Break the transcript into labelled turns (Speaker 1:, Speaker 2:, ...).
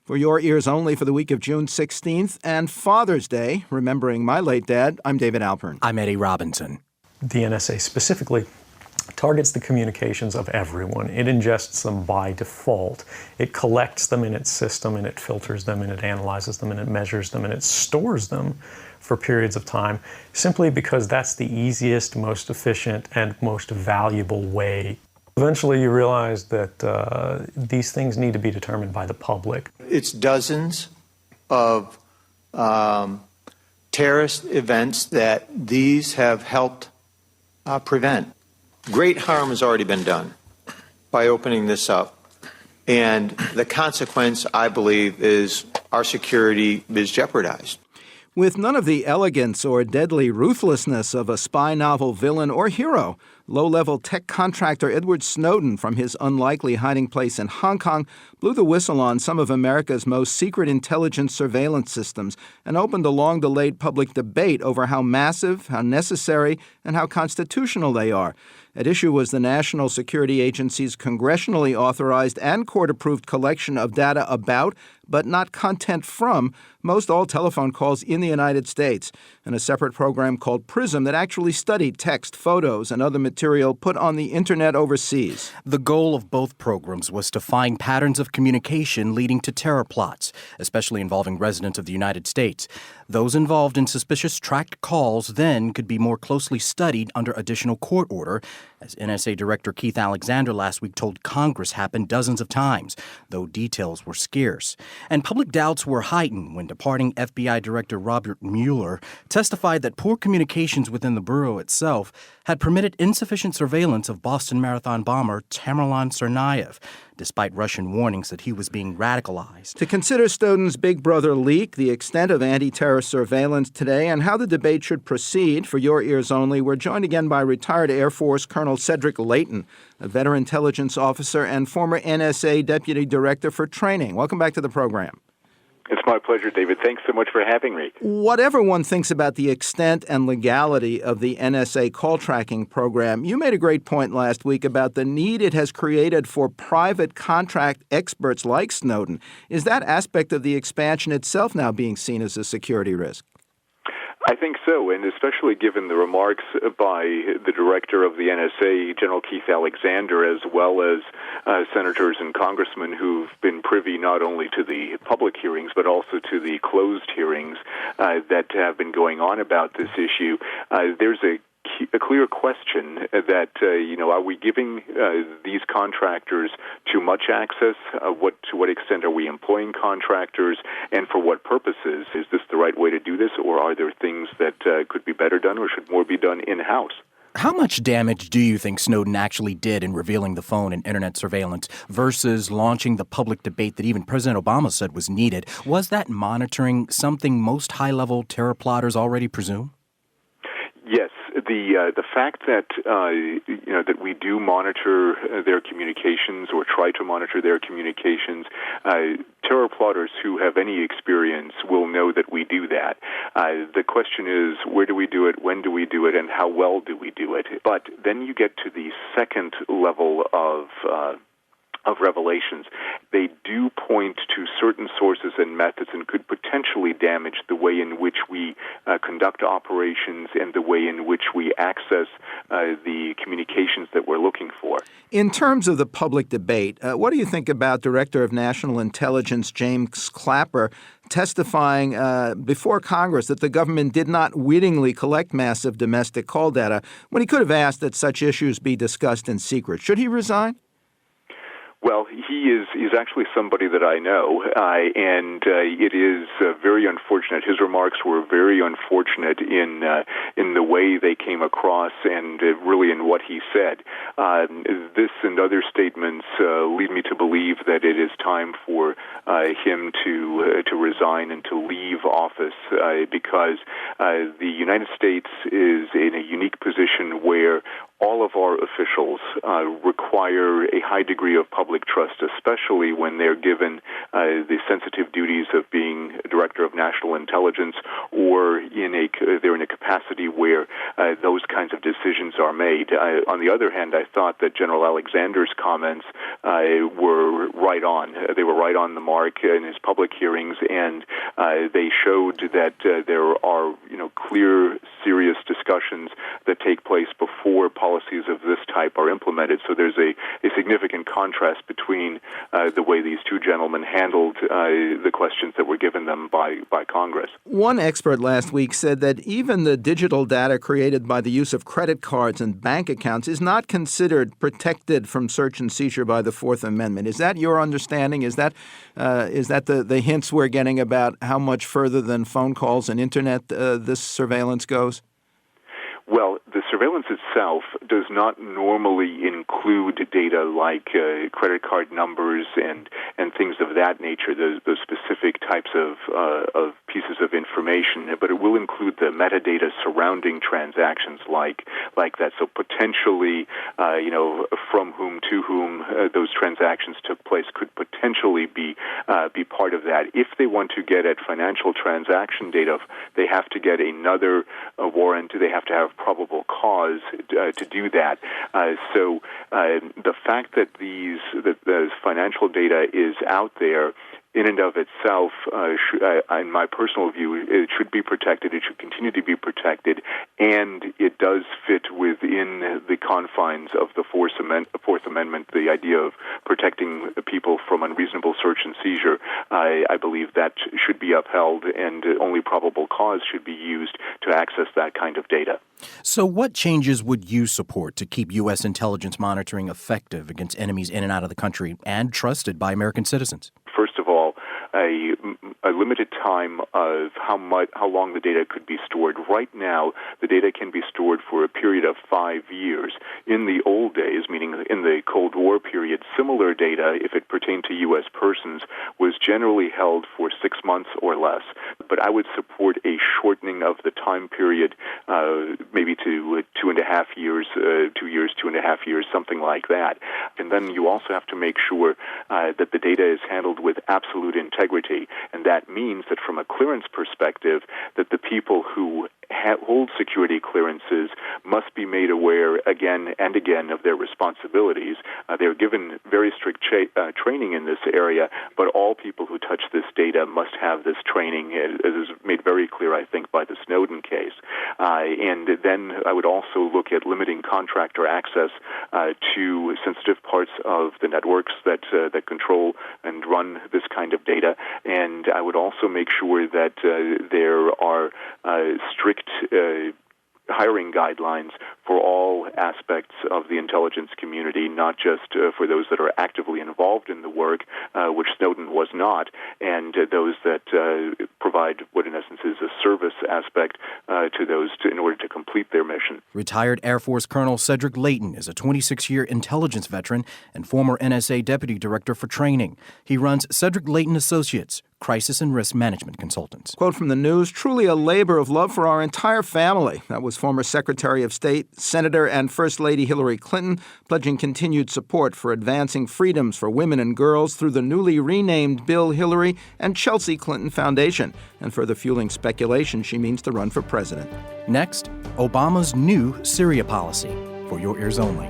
Speaker 1: For your ears only for the week of June 16th and Father's Day, remembering my late dad, I'm David Alpern.
Speaker 2: I'm Eddie Robinson.
Speaker 3: The NSA specifically targets the communications of everyone. It ingests them by default. It collects them in its system, and it filters them, and it analyzes them, and it measures them, and it stores them for periods of time, simply because that's the easiest, most efficient, and most valuable way. Eventually, you realize that these things need to be determined by the public.
Speaker 4: It's dozens of terrorist events that these have helped prevent. Great harm has already been done by opening this up. And the consequence, I believe, is our security is jeopardized.
Speaker 1: With none of the elegance or deadly ruthlessness of a spy novel villain or hero, low-level tech contractor Edward Snowden, from his unlikely hiding place in Hong Kong, blew the whistle on some of America's most secret intelligence surveillance systems and opened a long-delayed public debate over how massive, how necessary, and how constitutional they are. At issue was the National Security Agency's congressionally authorized and court-approved collection of data about, but not content from, most all telephone calls in the United States, and a separate program called PRISM that actually studied text, photos, and other material put on the Internet overseas.
Speaker 2: The goal of both programs was to find patterns of communication leading to terror plots, especially involving residents of the United States. Those involved in suspicious tracked calls then could be more closely studied under additional court order, as NSA Director Keith Alexander last week told Congress happened dozens of times, though details were scarce. And public doubts were heightened when departing FBI Director Robert Mueller testified that poor communications within the bureau itself had permitted insufficient surveillance of Boston Marathon bomber Tamerlan Tsarnaev, despite Russian warnings that he was being radicalized.
Speaker 1: To consider Snowden's Big Brother leak, the extent of anti-terror surveillance today, and how the debate should proceed, for your ears only, we're joined again by retired Air Force Colonel Cedric Leighton, a veteran intelligence officer and former NSA Deputy Director for Training. Welcome back to the program.
Speaker 5: It's my pleasure, David. Thanks so much for having me.
Speaker 1: Whatever one thinks about the extent and legality of the NSA call tracking program, you made a great point last week about the need it has created for private contract experts like Snowden. Is that aspect of the expansion itself now being seen as a security risk?
Speaker 5: I think so, and especially given the remarks by the director of the NSA, General Keith Alexander, as well as senators and congressmen who've been privy not only to the public hearings but also to the closed hearings that have been going on about this issue. There's a clear question that, are we giving these contractors too much access? To what extent are we employing contractors, and for what purposes? Is this the right way to do this, or are there things that could be better done, or should more be done in-house?
Speaker 2: How much damage do you think Snowden actually did in revealing the phone and Internet surveillance versus launching the public debate that even President Obama said was needed? Was that monitoring something most high-level terror plotters already presume?
Speaker 5: Yes, the fact that that we do monitor their communications or try to monitor their communications, terror plotters who have any experience will know that we do that. The question is, where do we do it, when do we do it, and how well do we do it? But then you get to the second level of revelations. They do point to certain sources and methods and could potentially damage the way in which we conduct operations and the way in which we access the communications that we're looking for.
Speaker 1: In terms of the public debate, what do you think about Director of National Intelligence James Clapper testifying before Congress that the government did not wittingly collect massive domestic call data when he could have asked that such issues be discussed in secret? Should he resign?
Speaker 5: Well, he's actually somebody that I know, and it is very unfortunate. His remarks were very unfortunate in the way they came across, and really in what he said. This and other statements lead me to believe that it is time for him to resign and to leave office, because the United States is in a unique position where all of our officials require a high degree of public trust, especially when they're given the sensitive duties of being a director of national intelligence, or they're in a capacity where those kinds of decisions are made. On the other hand, I thought that General Alexander's comments were right on. They were right on the mark in his public hearings, and they showed that there are clear, serious discussions that take place before policies of this type are implemented. So there's a significant contrast between the way these two gentlemen handled the questions that were given them by Congress.
Speaker 1: One expert last week said that even the digital data created by the use of credit cards and bank accounts is not considered protected from search and seizure by the Fourth Amendment. Is that your understanding? Is that the hints we're getting about how much further than phone calls and internet this surveillance goes?
Speaker 5: Well, the surveillance itself does not normally include data like credit card numbers and things of that nature, those specific types of pieces of information, but it will include the metadata surrounding transactions like that. So potentially, from whom to whom those transactions took place could potentially be part of that. If they want to get at financial transaction data, they have to get another warrant. They have to have probable cause to do that. So the fact that the financial data is out there in and of itself, in my personal view, it should be protected. It should continue to be protected, and it does fit within the confines of the Fourth Amendment, the idea of protecting people from unreasonable search and seizure. I believe that should be upheld, and only probable cause should be used to access that kind of data.
Speaker 2: So what changes would you support to keep U.S. intelligence monitoring effective against enemies in and out of the country and trusted by American citizens?
Speaker 5: First of all, a limited time of how long the data could be stored. Right now, the data can be stored for a period of 5 years. In the old days, meaning in the Cold War period, similar data, if it pertained to U.S. persons, was generally held for 6 months or less. But I would support a shortening of the time period, maybe to 2.5 years, 2 years, 2.5 years, something like that. And then you also have to make sure that the data is handled with absolute integrity, and that means that from a clearance perspective, that the people who hold security clearances must be made aware again and again of their responsibilities. They're given very strict training in this area, but all people who touch this data must have this training, as is made very clear, I think, by the Snowden case. And then I would also look at limiting contractor access to sensitive parts of the networks that control and run this kind of data. And I would also make sure that there are strict hiring guidelines for all aspects of the intelligence community, not just for those that are actively involved in the work, which Snowden was not, and those that provide what in essence is a service aspect to those in order to complete their mission.
Speaker 2: Retired Air Force Colonel Cedric Leighton is a 26-year intelligence veteran and former NSA Deputy Director for Training. He runs Cedric Leighton Associates, crisis and risk management consultants.
Speaker 1: Quote from the news, truly a labor of love for our entire family. That was former Secretary of State, Senator, and First Lady Hillary Clinton, pledging continued support for advancing freedoms for women and girls through the newly renamed Bill Hillary and Chelsea Clinton Foundation, and further fueling speculation she means to run for president.
Speaker 2: Next, Obama's new Syria policy. For your ears only.